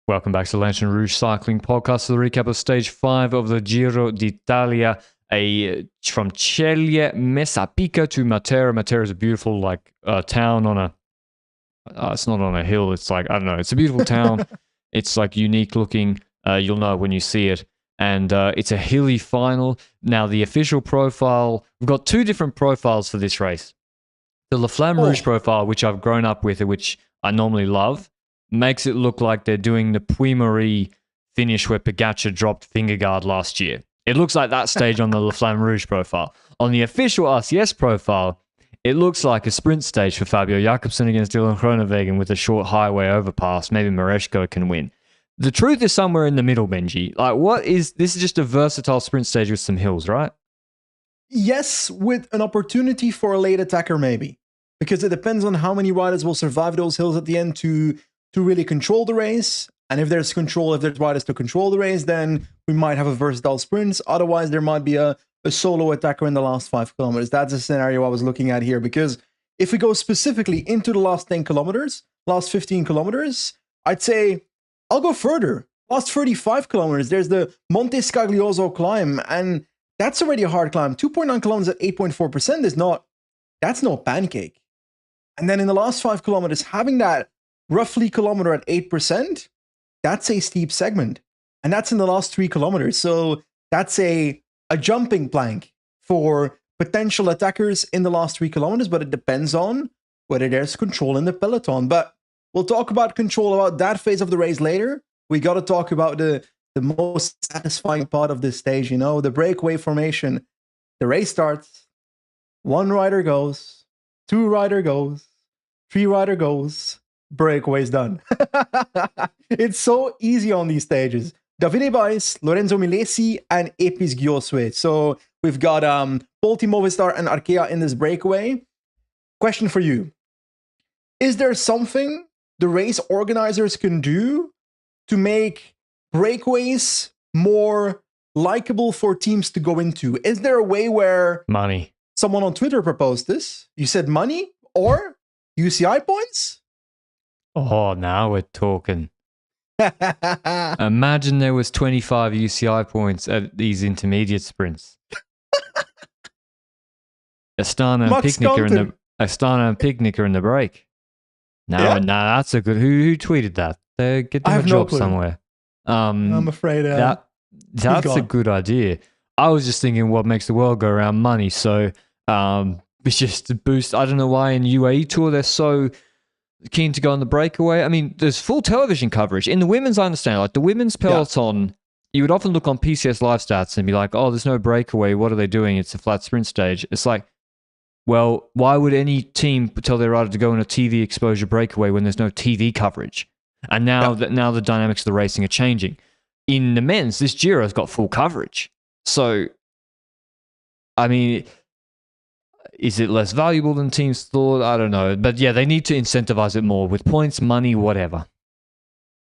Welcome back to the Lanterne Rouge Cycling Podcast, the recap of Stage 5 of the Giro d'Italia, from Ceglie Messapica to Matera. Matera is a beautiful town on a... it's not on a hill, it's like, I don't know, it's a beautiful town. It's like unique looking, you'll know when you see it. And it's a hilly final. Now, the official profile, we've got two different profiles for this race. The La Flamme Rouge profile, which I've grown up with, which I normally love, makes it look like they're doing the Primož finish where Pogačar dropped finger guard last year. It looks like that stage on the La Flamme Rouge profile. On the official RCS profile, it looks like a sprint stage for Fabio Jakobsen against Dylan Groenewegen with a short highway overpass. Maybe Mareshko can win. The truth is somewhere in the middle, Benji. This is just a versatile sprint stage with some hills, right? Yes, with an opportunity for a late attacker maybe. Because it depends on how many riders will survive those hills at the end to really control the race. And if there's riders to control the race, then we might have a versatile sprint. Otherwise, there might be a solo attacker in the last 5 kilometers. That's a scenario I was looking at here. Because if we go specifically into the last 10 kilometers, last 15 kilometers, I'd say I'll go further. Last 35 kilometers, there's the Monte Scaglioso climb. And that's already a hard climb. 2.9 kilometers at 8.4% that's no pancake. And then in the last 5 kilometers, having that roughly kilometer at 8%, that's a steep segment. And that's in the last 3 kilometers. So that's a jumping plank for potential attackers in the last 3 kilometers, but it depends on whether there's control in the peloton. But we'll talk about control, about that phase of the race later. We got to talk about the most satisfying part of this stage, the breakaway formation. The race starts, 1 rider goes, 2 rider goes, 3 rider goes, breakaway's done. It's so easy on these stages. Davide Baez, Lorenzo Milesi, and Epis Giosue. So we've got Polti Movistar and Arkea in this breakaway. Question for you. Is there something the race organizers can do to make breakaways more likable for teams to go into? Is there a way where... Money. Someone on Twitter proposed this. You said money or UCI points? Oh, now we're talking. Imagine there was 25 UCI points at these intermediate sprints. Astana and Picnicker in the break. Now that's a good... Who tweeted that? Get them a job somewhere. I'm afraid that's a good idea. I was just thinking what makes the world go around, money. So it's just to boost. I don't know why in UAE Tour they're so keen to go on the breakaway. I mean, there's full television coverage. In the women's, I understand. Like the women's peloton, you would often look on PCS live stats and be like, oh, there's no breakaway. What are they doing? It's a flat sprint stage. It's like, well, why would any team tell their rider to go on a TV exposure breakaway when there's no TV coverage? And now the dynamics of the racing are changing. In the men's, this Giro's got full coverage. So, I mean, is it less valuable than teams thought? I don't know. But yeah, they need to incentivize it more with points, money, whatever.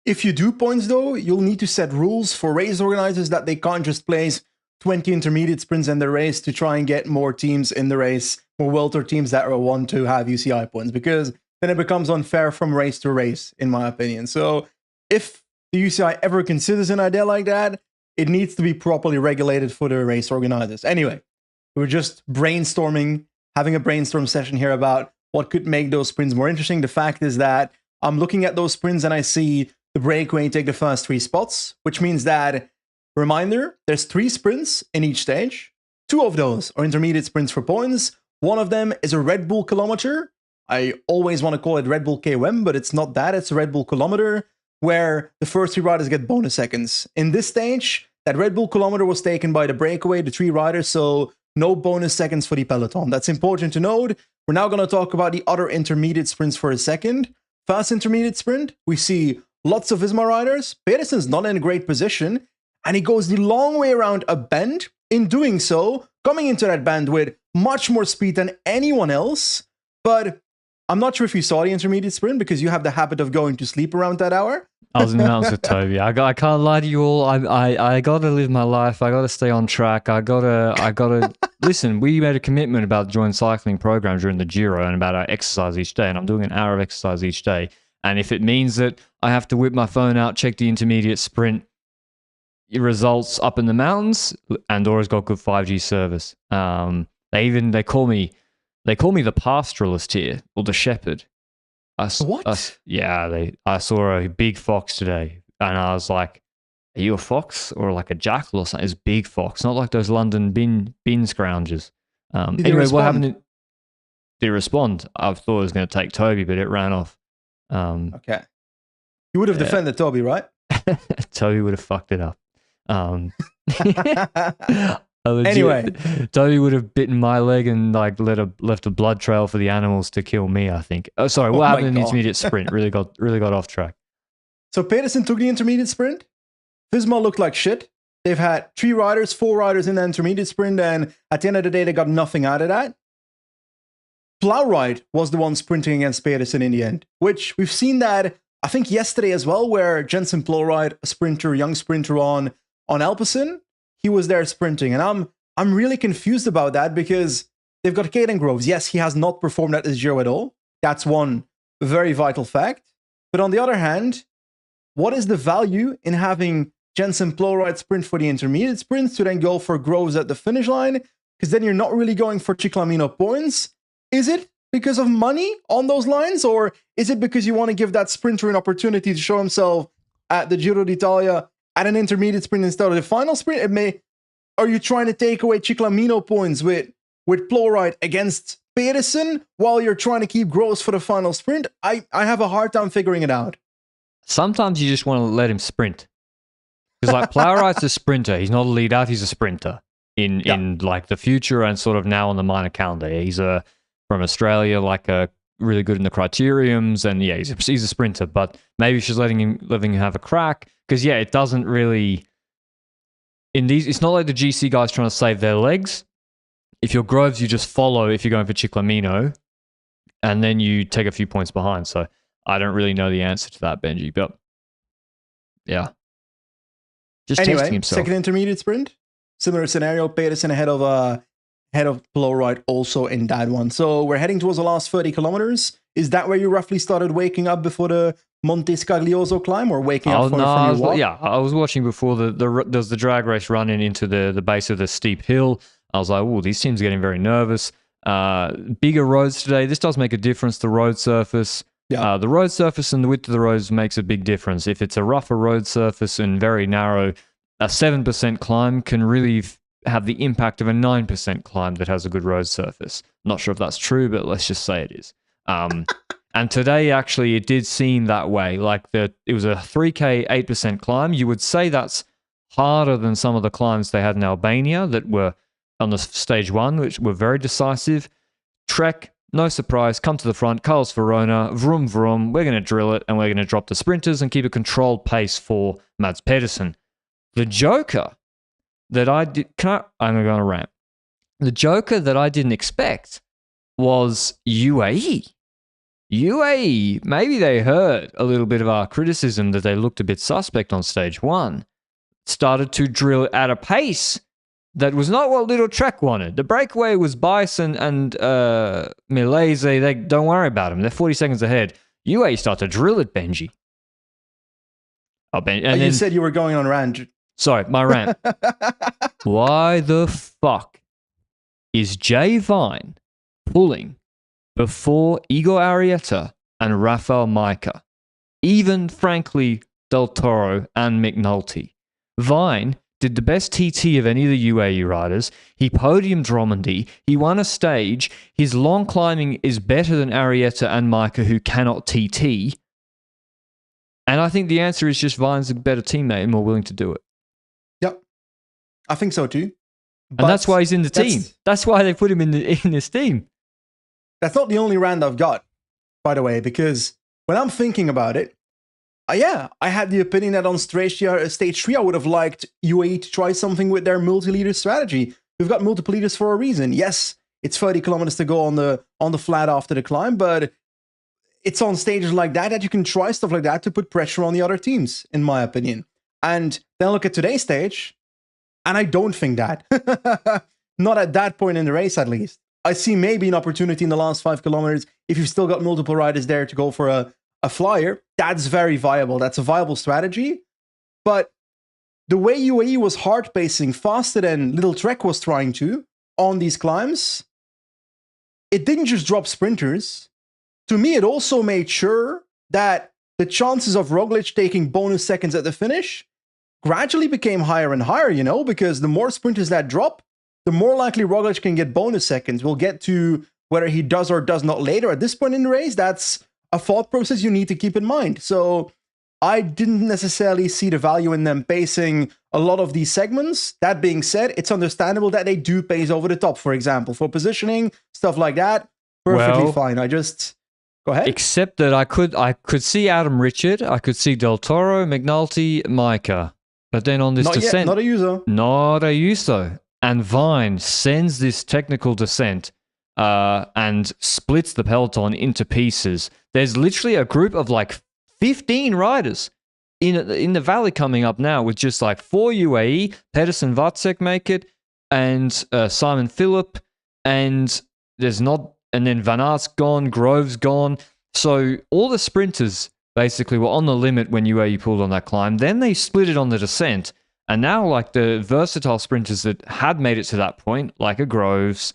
If you do points, though, you'll need to set rules for race organizers that they can't just place 20 intermediate sprints in the race to try and get more teams in the race, more welter teams that want to have UCI points, because then it becomes unfair from race to race, in my opinion. So if the UCI ever considers an idea like that, it needs to be properly regulated for the race organizers. Anyway, we were just brainstorming, having a brainstorm session here about what could make those sprints more interesting. The fact is that I'm looking at those sprints and I see the breakaway take the first 3 spots, which means that, reminder, there's 3 sprints in each stage. 2 of those are intermediate sprints for points. One of them is a Red Bull kilometer. I always want to call it Red Bull KOM, but it's not that. It's a Red Bull kilometer where the first 3 riders get bonus seconds. In this stage, that Red Bull kilometer was taken by the breakaway, the 3 riders, so no bonus seconds for the peloton. That's important to note. We're now going to talk about the other intermediate sprints for a second. First intermediate sprint, we see lots of Visma riders. Pedersen's not in a great position, and he goes the long way around a bend. In doing so, coming into that bend with much more speed than anyone else. But I'm not sure if you saw the intermediate sprint because you have the habit of going to sleep around that hour. I was in the mountains with Toby. I can't lie to you all. I gotta live my life. I gotta stay on track. I gotta listen. We made a commitment about the joint cycling program during the Giro and about our exercise each day. And I'm doing an hour of exercise each day. And if it means that I have to whip my phone out, check the intermediate sprint results up in the mountains, Andorra's got good 5G service. They call me the pastoralist here, or the shepherd. What? I saw a big fox today, and I was like, "Are you a fox or like a jackal or something?" It's big fox, not like those London bin scroungers. Anyway, what happened? Did it respond? I thought it was going to take Toby, but it ran off. Okay, you would have defended Toby, right? Toby would have fucked it up. Anyway, Toby would have bitten my leg and like left a blood trail for the animals to kill me, I think. Oh, sorry, what happened in the intermediate sprint? Really got off track. So Pedersen took the intermediate sprint. Visma looked like shit. They've had 4 riders in the intermediate sprint, and at the end of the day, they got nothing out of that. Plowright was the one sprinting against Pedersen in the end, which we've seen that, I think, yesterday as well, where Jensen Plowright, a young sprinter on Alpecin, he was there sprinting. And I'm really confused about that because they've got Caden Groves. Yes, he has not performed at this Giro at all. That's one very vital fact. But on the other hand, what is the value in having Jensen Plowright sprint for the intermediate sprints to then go for Groves at the finish line? Because then you're not really going for Ciclamino points. Is it because of money on those lines? Or is it because you want to give that sprinter an opportunity to show himself at the Giro d'Italia at an intermediate sprint instead of the final sprint? Are you trying to take away Ciclamino points with Plowright against Pedersen while you're trying to keep Groves for the final sprint? I have a hard time figuring it out. Sometimes you just want to let him sprint. Because like Plowright's a sprinter. He's not a lead out, he's a sprinter in like the future and sort of now on the minor calendar. He's from Australia, like really good in the criteriums, and yeah, he's a sprinter. But maybe she's letting him have a crack because it doesn't really. In these, it's not like the GC guys trying to save their legs. If you're Groves, you just follow if you're going for Ciclamino, and then you take a few points behind. So I don't really know the answer to that, Benji, but yeah. Just testing himself. Second intermediate sprint, similar scenario. Pedersen ahead of Plowright also in that one. So we're heading towards the last 30 kilometers. Is that where you roughly started waking up before the Monte Scaglioso climb, or waking up from your walk? Yeah, I was watching before there's the drag race running into the base of the steep hill. I was like, oh, these teams are getting very nervous. Bigger roads today. This does make a difference. The road surface. Yeah. The road surface and the width of the roads makes a big difference. If it's a rougher road surface and very narrow, a 7% climb can really have the impact of a 9% climb that has a good road surface. Not sure if that's true, but let's just say it is. And today, actually, it did seem that way. Like it was a 3K 8% climb. You would say that's harder than some of the climbs they had in Albania that were on the stage 1, which were very decisive. Trek, no surprise, come to the front. Carlos Verona, vroom vroom. We're going to drill it, and we're going to drop the sprinters and keep a controlled pace for Mads Pedersen. The joker that I'm going to rant. The joker that I didn't expect was UAE. UAE, maybe they heard a little bit of our criticism that they looked a bit suspect on stage 1. Started to drill at a pace that was not what Little Trek wanted. The breakaway was Bison and Milese. They don't worry about them. They're 40 seconds ahead. UAE start to drill it, Benji. You said you were going on rant. Sorry, my rant. Why the fuck is Jay Vine pulling before Igor Arrieta and Rafael Maica? Even, frankly, Del Toro and McNulty. Vine did the best TT of any of the UAE riders. He podiumed Romandy. He won a stage. His long climbing is better than Arrieta and Maica, who cannot TT. And I think the answer is just Vine's a better teammate and more willing to do it. Yep. I think so too. And that's why he's in the team. That's why they put him in this team. That's not the only rant I've got, by the way, because when I'm thinking about it, I had the opinion that on stage 3, I would have liked UAE to try something with their multi-leader strategy. We've got multiple leaders for a reason. Yes, it's 30 kilometers to go on the flat after the climb, but it's on stages like that you can try stuff like that to put pressure on the other teams, in my opinion. And then look at today's stage, and I don't think that. Not at that point in the race, at least. I see maybe an opportunity in the last 5 kilometers if you've still got multiple riders there to go for a a flyer, that's very viable. That's a viable strategy. But the way UAE was hard pacing faster than Little Trek was trying to on these climbs, it didn't just drop sprinters. To me, it also made sure that the chances of Roglič taking bonus seconds at the finish gradually became higher and higher, you know, because the more sprinters that drop, the more likely Roglič can get bonus seconds. We'll get to whether he does or does not later. At this point in the race, that's a thought process you need to keep in mind. So I didn't necessarily see the value in them pacing a lot of these segments. That being said, it's understandable that they do pace over the top, for example, for positioning, stuff like that. Perfectly fine. I just... Go ahead. Except that I could see Adam Richard, I could see Del Toro, McNulty, Micah. But then on this descent... Not Ayuso. Not Ayuso. And Vine sends this technical descent and splits the peloton into pieces. There's literally a group of like 15 riders in the valley coming up now with just like 4 UAE, Pedersen, Vacek make it, and Simon Phillip, and then Van Aert's gone, Grove's gone. So all the sprinters basically were on the limit when UAE pulled on that climb. Then they split it on the descent, and now like the versatile sprinters that had made it to that point, like a Groves,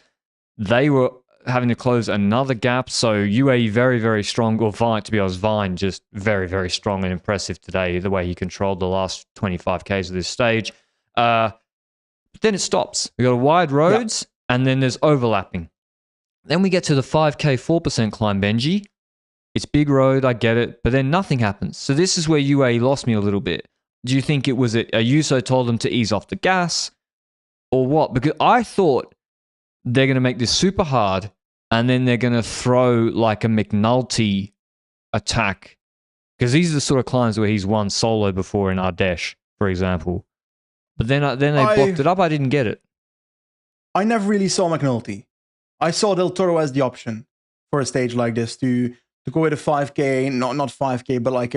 they were having to close another gap. So UAE very, very strong. Or Vine, to be honest, Vine just very, very strong and impressive today, the way he controlled the last 25Ks of this stage. But then it stops. We got wide roads, and then there's overlapping. Then we get to the 5K 4% climb, Benji. It's big road, I get it, but then nothing happens. So this is where UAE lost me a little bit. Do you think it was Ayuso told them to ease off the gas, or what? Because I thought they're going to make this super hard, and then they're going to throw like a McNulty attack, because these are the sort of climbs where he's won solo before in Ardèche, for example. But then they blocked it up. I didn't get it. I never really saw McNulty. I saw Del Toro as the option for a stage like this to go with a 5K, not 5K, but like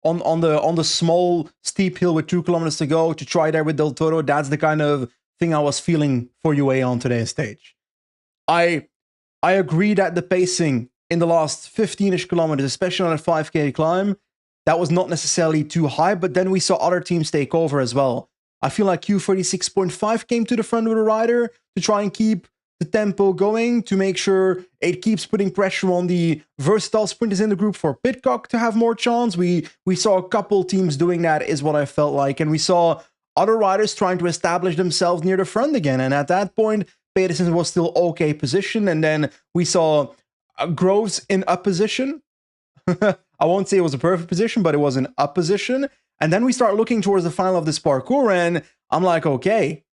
on the small steep hill with 2 kilometers to go, to try there with Del Toro. That's the kind of thing I was feeling for UAE on today's stage. I agree that the pacing in the last 15-ish kilometers, especially on a 5K climb, that was not necessarily too high, but then we saw other teams take over as well. I feel like Q36.5 came to the front with a rider to try and keep the tempo going, to make sure it keeps putting pressure on the versatile sprinters in the group for Pidcock to have more chance. We saw a couple teams doing that, is what I felt like. And we saw other riders trying to establish themselves near the front again. And at that point, Pedersen was still okay position. And then we saw Groves in up position. I won't say it was a perfect position, but it was an up position. And then we start looking towards the final of this parkour, and I'm like, okay,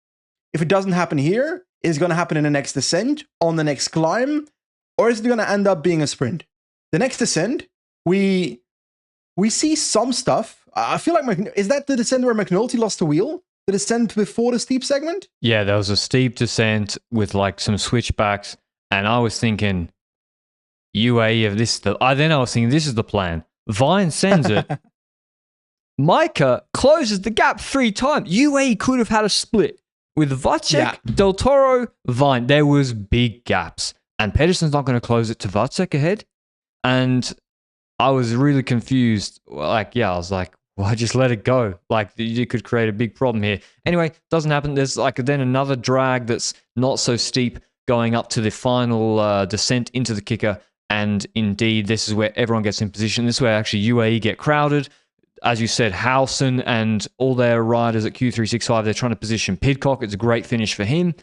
if it doesn't happen here, is it going to happen in the next descent, on the next climb, or is it going to end up being a sprint? The next descent, we see some stuff. I feel like, is that the descent where McNulty lost the wheel? The descent before the steep segment? Yeah, there was a steep descent with like some switchbacks, and I was thinking, UAE, then I was thinking, this is the plan. Vine sends it. Micah closes the gap 3 times. UAE could have had a split with Vacek, Del Toro, Vine. There was big gaps, and Pedersen's not going to close it to Vacek ahead. And I was really confused. I was like, well, just let it go. Like, you could create a big problem here. Anyway, doesn't happen. There's like then another drag that's not so steep going up to the final descent into the kicker. And indeed, this is where everyone gets in position. This is where actually UAE get crowded. As you said, Howson and all their riders at Q365, they're trying to position Pidcock. It's a great finish for him.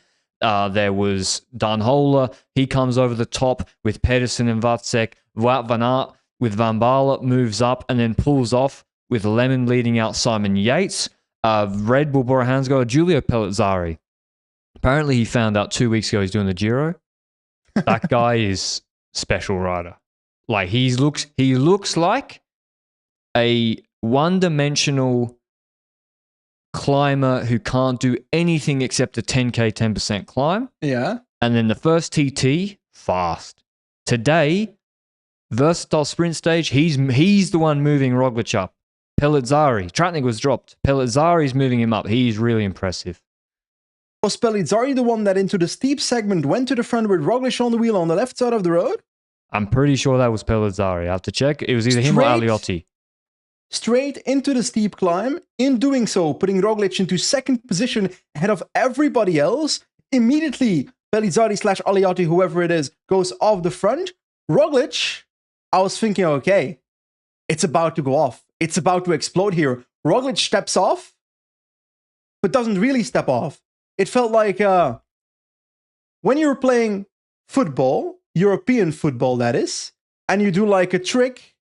There was Danhola. He comes over the top with Pedersen and Vacek. Wout van Aert with Van Baarle moves up and then pulls off with Lemon leading out Simon Yates. Red Bull Bora Hansgrohe, Giulio Pellizzari. Apparently he found out 2 weeks ago he's doing the Giro. That guy is special rider. Like he looks like a one-dimensional climber who can't do anything except a 10K 10% climb. Yeah. And then the first TT, fast. Today, versatile sprint stage, he's the one moving Roglič up. Pellizzari, Tratnik was dropped. Pellizzari's moving him up. He's really impressive. Was Pellizzari the one that into the steep segment went to the front with Roglič on the wheel on the left side of the road? I'm pretty sure that was Pellizzari. I have to check. It was either him or Aliotti. Straight into the steep climb. In doing so, putting Roglič into second position ahead of everybody else. Immediately, Pellizzari/Aliotti, whoever it is, goes off the front. Roglič, I was thinking, okay, it's about to go off. It's about to explode here. Roglič steps off, but doesn't really step off. It felt like when you're playing football, European football that is, and you do like a trick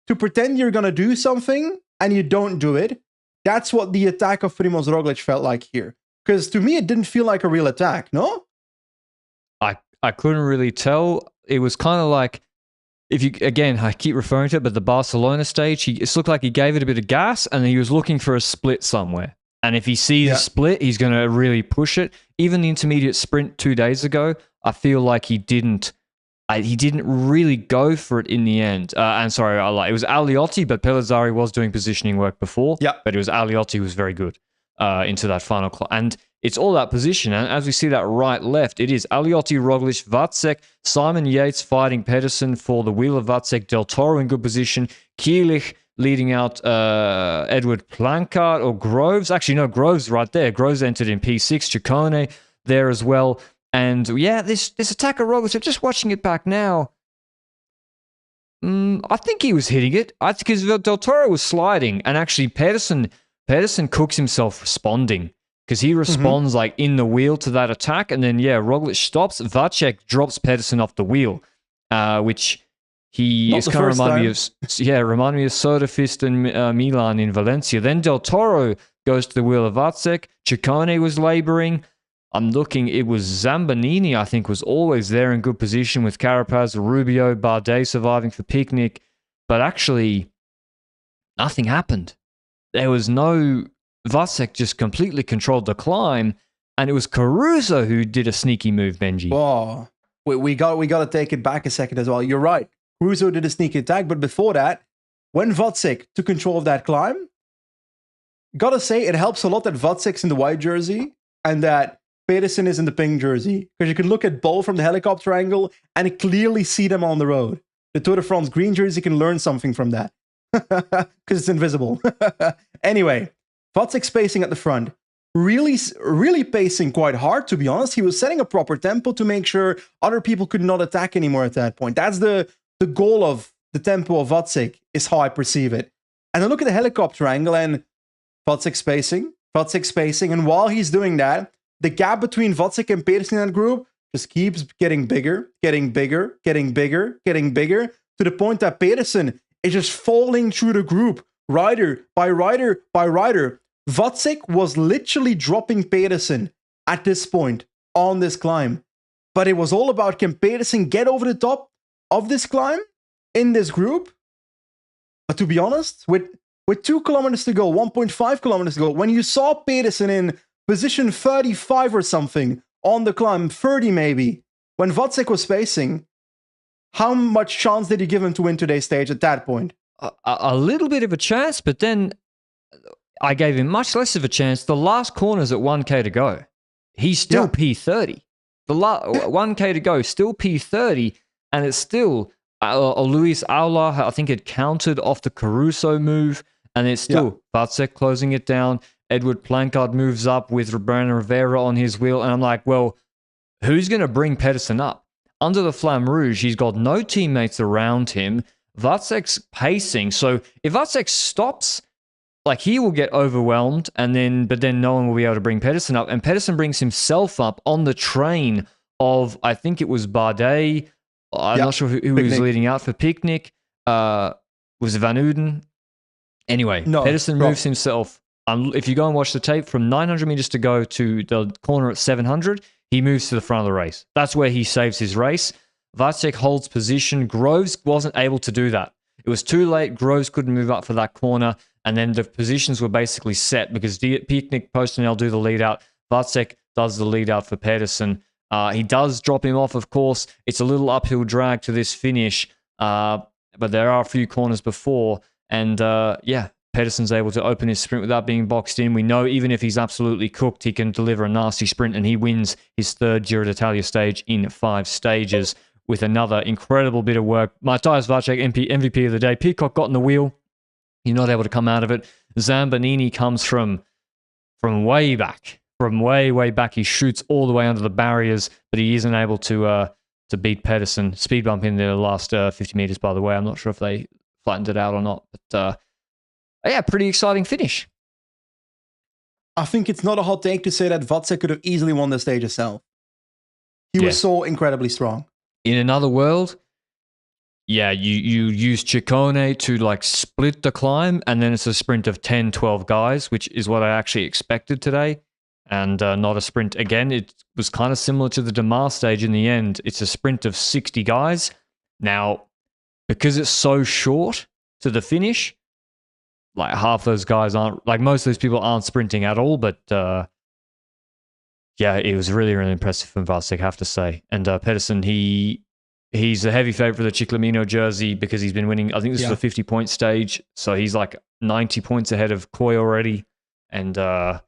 to pretend you're going to do something and you don't do it. That's what the attack of Primož Roglič felt like here. Because to me, it didn't feel like a real attack, no? I couldn't really tell. It was kind of like, if you, again, I keep referring to it, but the Barcelona stage, it looked like he gave it a bit of gas and then he was looking for a split somewhere. And if he sees a split, he's going to really push it. Even the intermediate sprint 2 days ago, I feel like he didn't really go for it in the end. And sorry, it was Aliotti, but Pellizzari was doing positioning work before. Yeah. But it was Aliotti who was very good into that final and it's all that position. And as we see that right-left, it is Aliotti, Roglič, Vácek, Simon Yates fighting Pedersen for the wheel of Vácek, Del Toro in good position, Kielich leading out Edward Plancard or Groves. Actually, no, Groves right there. Groves entered in P6, Ciccone there as well. And yeah, this attack of Roglič, I'm just watching it back now. I think he was hitting it. Because Del Toro was sliding, and actually Pedersen cooks himself responding. Because he responds like in the wheel to that attack, and then Roglič stops. Vácek drops Pedersen off the wheel, which he is kind of remind me of Soderfist and Milan in Valencia. Then Del Toro goes to the wheel of Vácek. Ciccone was labouring. I'm looking, it was Zambanini, I think, was always there in good position with Carapaz, Rubio, Bardet surviving for Picnic. But actually, nothing happened. There was no... Vácek just completely controlled the climb, and it was Caruso who did a sneaky move, Benji. Oh, we got to take it back a second as well. You're right. Caruso did a sneaky attack, but before that, when Vácek took control of that climb, gotta say, it helps a lot that Vácek's in the white jersey and that Pedersen is in the pink jersey, because you can look at both from the helicopter angle and clearly see them on the road. The Tour de France green jersey can learn something from that, because it's invisible. Anyway, Vácek's pacing at the front. Really pacing quite hard, to be honest. He was setting a proper tempo to make sure other people could not attack anymore at that point. That's the goal of the tempo of Vácek, is how I perceive it. And then look at the helicopter angle, and Vácek's pacing, and while he's doing that, the gap between Vácek and Pedersen in that group just keeps getting bigger, to the point that Pedersen is just falling through the group, rider by rider by rider. Vácek was literally dropping Pedersen at this point on this climb. But it was all about, can Pedersen get over the top of this climb in this group? But to be honest, with 2 kilometers to go, 1.5 kilometers to go, when you saw Pedersen in position 35 or something on the climb, 30 maybe, when Vácek was pacing, how much chance did you give him to win today's stage at that point? A little bit of a chance, but then I gave him much less of a chance. The last corner's at 1K to go. He's still P30. The 1K to go, still P30, and it's still Luis Aula, I think, had countered off the Caruso move, and it's still Vácek closing it down. Edward Plancard moves up with Brandon Rivera on his wheel, and I'm like, well, who's going to bring Pedersen up? Under the Flamme Rouge, he's got no teammates around him. Vácek's pacing, so if Vácek stops, like, he will get overwhelmed, but then no one will be able to bring Pedersen up, and Pedersen brings himself up on the train of, I think it was Bardet. I'm not sure who was leading out for Picnic. Was it Van Uden? Anyway, Pedersen moves himself. If you go and watch the tape, from 900 meters to go to the corner at 700, he moves to the front of the race. That's where he saves his race. Vácek holds position. Groves wasn't able to do that. It was too late. Groves couldn't move up for that corner. And then the positions were basically set because Picnic, Postenel do the lead out. Vácek does the lead out for Pedersen. He does drop him off, of course. It's a little uphill drag to this finish, but there are a few corners before. And Pedersen's able to open his sprint without being boxed in. We know even if he's absolutely cooked, he can deliver a nasty sprint, and he wins his third Giro d'Italia stage in 5 stages. with another incredible bit of work. Matthias Vacek, MVP of the day. Pidcock got in the wheel. You're not able to come out of it. Zambanini comes from way back. From way back. He shoots all the way under the barriers, but he isn't able to beat Pedersen. Speed bump in the last 50 meters, by the way. I'm not sure if they flattened it out or not. But yeah, pretty exciting finish. I think it's not a hot take to say that Vacek could have easily won the stage itself. He was so incredibly strong. In another world, yeah, you use Ciccone to like split the climb, and then it's a sprint of 10, 12 guys, which is what I actually expected today, and not a sprint. Again, it was kind of similar to the Demar stage in the end. It's a sprint of 60 guys. Now, because it's so short to the finish, like half those guys aren't, like most of those people aren't sprinting at all, but yeah, it was really, really impressive from Vacek, I have to say. And Pedersen, he's a heavy favorite for the Ciclamino jersey because he's been winning. I think this is a 50-point stage, so he's like 90 points ahead of Coy already. And yeah,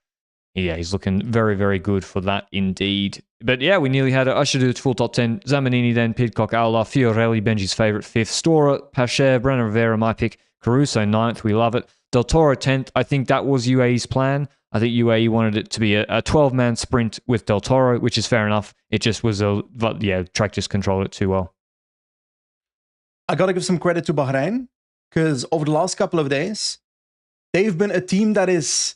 he's looking very, very good for that indeed. But yeah, we nearly had it. I should do the full top 10. Zambanini, then Pidcock, Aula, Fiorelli, Benji's favorite 5th, Stora, Pacher, Brenner Rivera, my pick, Caruso 9th. We love it. Del Toro 10th. I think that was UAE's plan. I think UAE wanted it to be a 12-man sprint with Del Toro, which is fair enough. It just was track just controlled it too well. I got to give some credit to Bahrain because over the last couple of days, they've been a team that is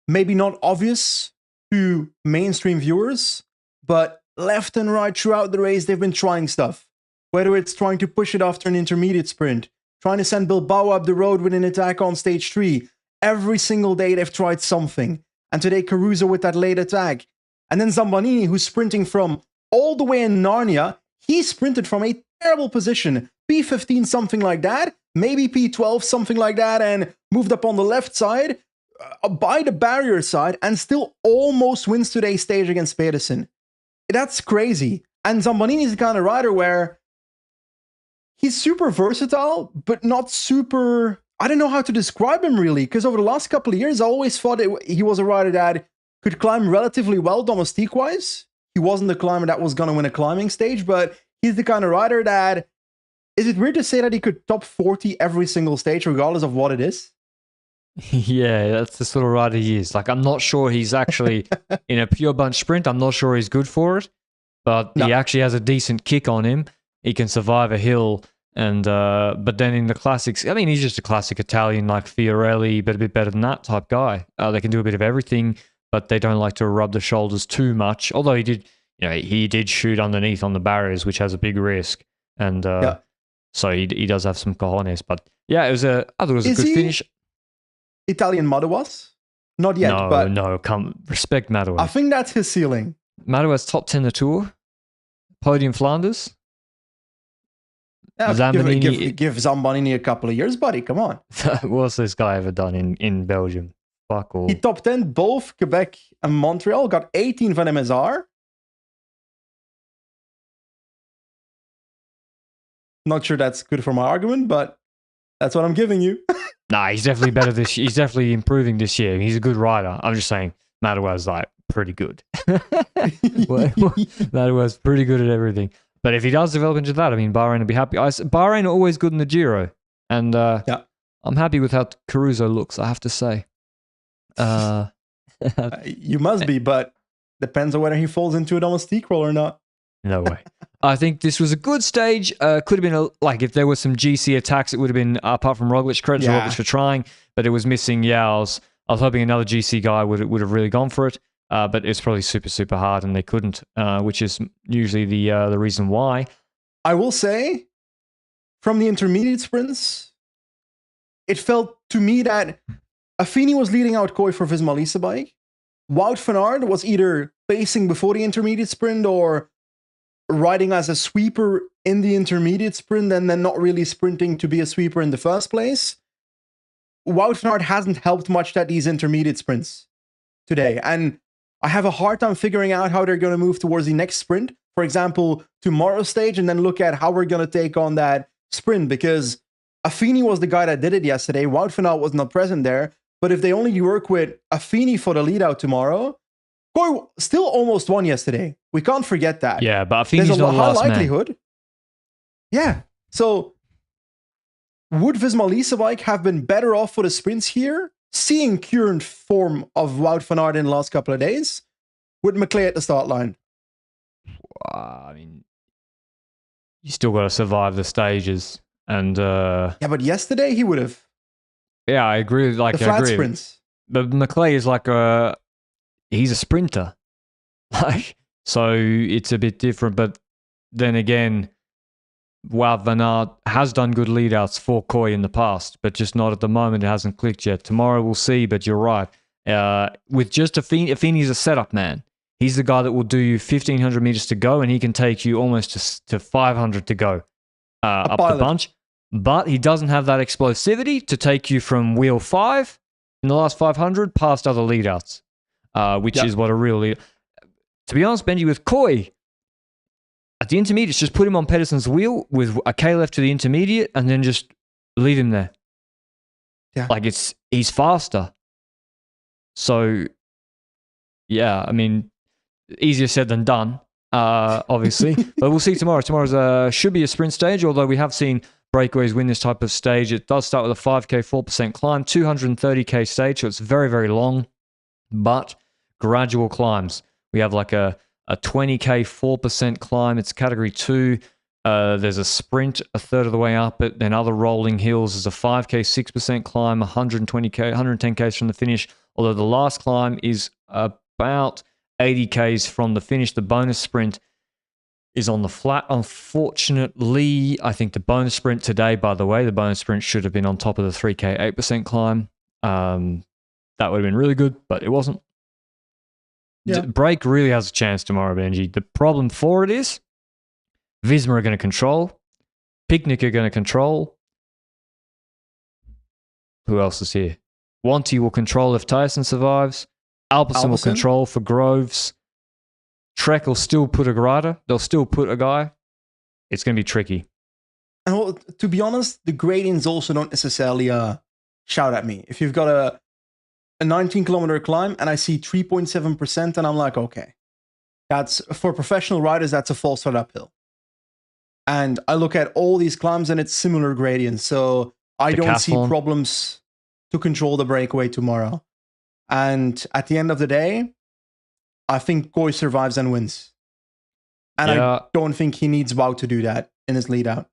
maybe not obvious to mainstream viewers, but left and right throughout the race, they've been trying stuff. Whether it's trying to push it after an intermediate sprint, trying to send Bilbao up the road with an attack on stage 3. Every single day they've tried something. And today Caruso with that late attack. And then Zambanini, who's sprinting from all the way in Narnia, he sprinted from a terrible position. P15, something like that. Maybe P12, something like that. And moved up on the left side, by the barrier side, and still almost wins today's stage against Pedersen. That's crazy. And Zambanini is the kind of rider where he's super versatile, but not super... I don't know how to describe him really, because over the last couple of years, I always thought he was a rider that could climb relatively well domestique-wise. He wasn't the climber that was going to win a climbing stage, but he's the kind of rider that... Is it weird to say that he could top 40 every single stage, regardless of what it is? Yeah, that's the sort of rider he is. Like, I'm not sure he's actually in a pure bunch sprint. I'm not sure he's good for it, but he actually has a decent kick on him. He can survive a hill. And but then in the classics, I mean, he's just a classic Italian like Fiorelli, but a bit better than that type guy. They can do a bit of everything, but they don't like to rub the shoulders too much. Although he did shoot underneath on the barriers, which has a big risk, and so he does have some cojones. But yeah, I thought it was a good finish. Italian Madouas? Not yet, but respect Madouas. I think that's his ceiling. Madouas top 10 the Tour, podium Flanders. Yeah, give Zambanini a couple of years, buddy. Come on. What's this guy ever done in Belgium? Fuck all. He top 10 both Quebec and Montreal. Got 18 van MSR. Not sure that's good for my argument, but that's what I'm giving you. Nah, he's definitely better this year. He's definitely improving this year. He's a good rider. I'm just saying, Madouas like pretty good. Madouas pretty good at everything. But if he does develop into that, I mean, Bahrain will be happy. Bahrain are always good in the Giro. And I'm happy with how Caruso looks, I have to say. You must be, but depends on whether he falls into a domestique role or not. No way. I think this was a good stage. Could have been, if there were some GC attacks, it would have been, apart from Roglič, credit to Roglič for trying, but it was missing. I was hoping another GC guy would have really gone for it. But it's probably super, super hard, and they couldn't, which is usually the reason why. I will say, from the intermediate sprints, it felt to me that Affini was leading out Coy for Visma Lease bike. Wout van Aert was either pacing before the intermediate sprint or riding as a sweeper in the intermediate sprint and then not really sprinting to be a sweeper in the first place. Wout van Aert hasn't helped much at these intermediate sprints today, and I have a hard time figuring out how they're going to move towards the next sprint. For example, tomorrow's stage, and then look at how we're going to take on that sprint, because Affini was the guy that did it yesterday. Wout van Aert was not present there. But if they only work with Affini for the lead out tomorrow, Coy still almost won yesterday. We can't forget that. Yeah, but Affini's not the last man. Yeah. So would Visma Lease bike have been better off for the sprints here, seeing current form of Wout van Aert in the last couple of days, with McLeod at the start line? I mean, you still got to survive the stages. And yeah, but yesterday he would have. Yeah, I agree. Like, the flat sprints. But McLeod is like he's a sprinter. Like, so it's a bit different. But then again, Wout van Aert has done good lead-outs for Kooi in the past, but just not at the moment. It hasn't clicked yet. Tomorrow we'll see, but you're right. With just Affini's a setup man. He's the guy that will do you 1,500 meters to go, and he can take you almost to 500 to go up the bunch. But he doesn't have that explosivity to take you from wheel 5 in the last 500 past other lead-outs, which is what a real lead. To be honest, Benji, with Kooi, at the intermediates, just put him on Pedersen's wheel with a K left to the intermediate and then just leave him there. Yeah. Like, he's faster. So, yeah, I mean, easier said than done, obviously. But we'll see tomorrow. Tomorrow's should be a sprint stage, although we have seen breakaways win this type of stage. It does start with a 5K, 4% climb, 230K stage, so it's very, very long, but gradual climbs. We have like a 20K, 4% climb. It's category 2. There's a sprint a third of the way up it, then other rolling hills. There's a 5K, 6% climb, 120K, 110Ks from the finish, although the last climb is about 80Ks from the finish. The bonus sprint is on the flat. Unfortunately, I think the bonus sprint today, by the way, the bonus sprint should have been on top of the 3K, 8% climb. That would have been really good, but it wasn't. Yeah. Break really has a chance tomorrow, Benji. The problem for it is Visma are going to control. Picnic are going to control. Who else is here? Wanty will control if Tyson survives. Alpecin will control for Groves. Trek will still put a rider. They'll still put a guy. It's going to be tricky. And to be honest, the gradients also don't necessarily shout at me. If you've got a 19-kilometer climb and I see 3.7%, and I'm like, okay, that's for professional riders, that's a false start uphill. And I look at all these climbs and it's similar gradients, so I don't see problems to control the breakaway tomorrow. And at the end of the day, I think Kooi survives and wins. And I don't think he needs Wout to do that in his lead out.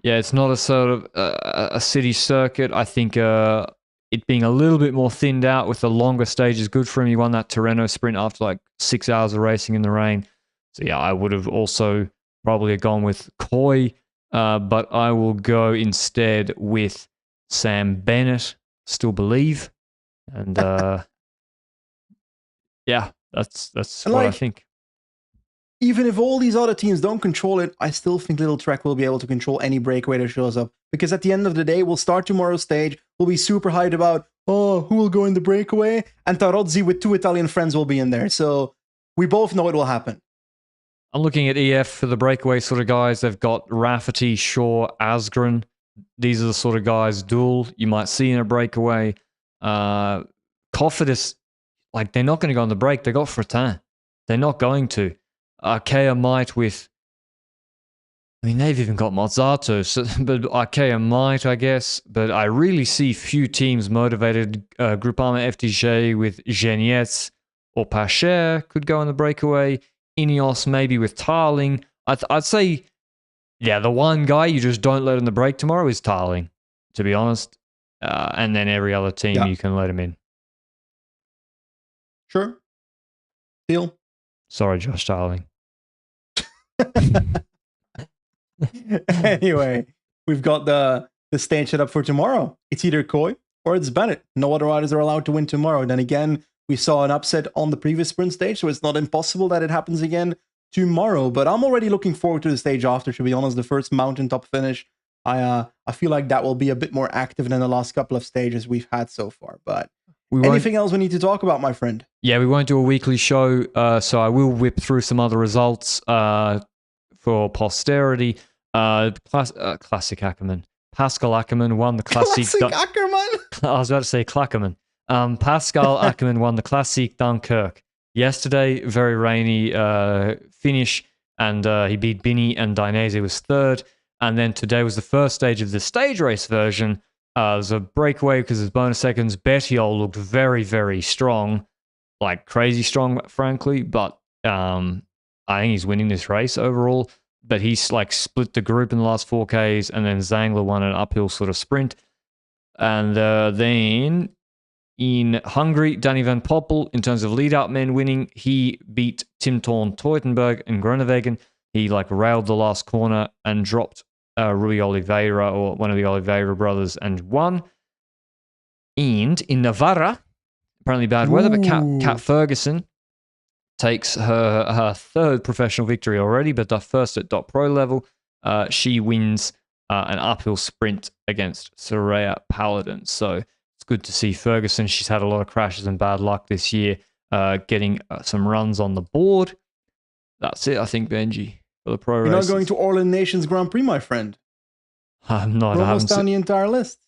Yeah, it's not a sort of a city circuit. I think it being a little bit more thinned out with the longer stage is good for him. He won that Tirreno sprint after like 6 hours of racing in the rain. So yeah, I would have also probably gone with Kooi, but I will go instead with Sam Bennett. Still believe, and yeah, that's what I think. Even if all these other teams don't control it, I still think Little Trek will be able to control any breakaway that shows up. Because at the end of the day, we'll start tomorrow's stage. We'll be super hyped about, who will go in the breakaway? And Tarozzi with 2 Italian friends will be in there. So we both know it will happen. I'm looking at EF for the breakaway sort of guys. They've got Rafferty, Shaw, Asgren. These are the sort of guys, Duel, you might see in a breakaway. Cofidis, like, they're not going to go on the break. They got Fretin. They're not going to. Arkea might with, I mean, they've even got Mozzato, so, but Arkea might, I guess. But I really see few teams motivated. Groupama FDJ with Genietz or Pacher could go on the breakaway. Ineos maybe with Tarling. I'd say, yeah, the one guy you just don't let in the break tomorrow is Tarling, to be honest. And then every other team you can let him in. Sure. Deal. Sorry, Josh Tarling. Anyway, we've got the stage set up for tomorrow. It's either Kooi or it's Bennett. No other riders are allowed to win tomorrow. Then again, we saw an upset on the previous sprint stage, so it's not impossible that it happens again tomorrow. But I'm already looking forward to the stage after, to be honest. The first mountaintop finish, I feel like that will be a bit more active than the last couple of stages we've had so far. But anything else we need to talk about, my friend? Yeah, we won't do a weekly show, so I will whip through some other results for posterity. Classic Ackerman. Pascal Ackerman won the Classic. Classic Ackerman? I was about to say Clackerman. Pascal Ackerman won the Classic Dunkirk. Yesterday, very rainy finish. and he beat Bini, and Dainese was third. And then today was the first stage of the stage race version. There's a breakaway because there's bonus seconds. Bettiol looked very, very strong, like crazy strong, frankly. But I think he's winning this race overall. But he's like split the group in the last 4Ks, and then Zangler won an uphill sort of sprint. And then in Hungary, Danny Van Poppel, in terms of lead-out men winning, he beat Tim Thorn Teutenberg in Groenewegen. He like railed the last corner and dropped Rui Oliveira, or one of the Oliveira brothers, and won. And in Navarra, apparently bad weather, but Kat Ferguson takes her third professional victory already, but the first at .pro level. She wins an uphill sprint against Soraya Paladin. So it's good to see Ferguson. She's had a lot of crashes and bad luck this year, getting some runs on the board. That's it, I think, Benji. For the pro You're races. not going to Orland Nations Grand Prix, my friend. I'm not. We're I almost haven't down the entire list.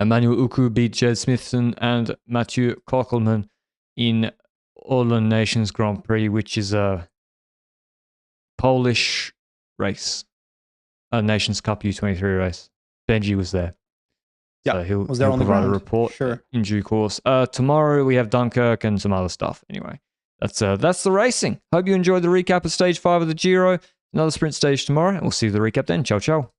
Emmanuel Uku beat Jed Smithson and Mathieu Kockelman in Orland Nations Grand Prix, which is a Polish race, a Nations Cup U23 race. Benji was there. Yeah, so he'll was there on the provide a ground. report Sure. in due course. Tomorrow we have Dunkirk and some other stuff. Anyway, that's the racing. Hope you enjoyed the recap of Stage 5 of the Giro. Another sprint stage tomorrow, and we'll see you the recap then. Ciao, ciao.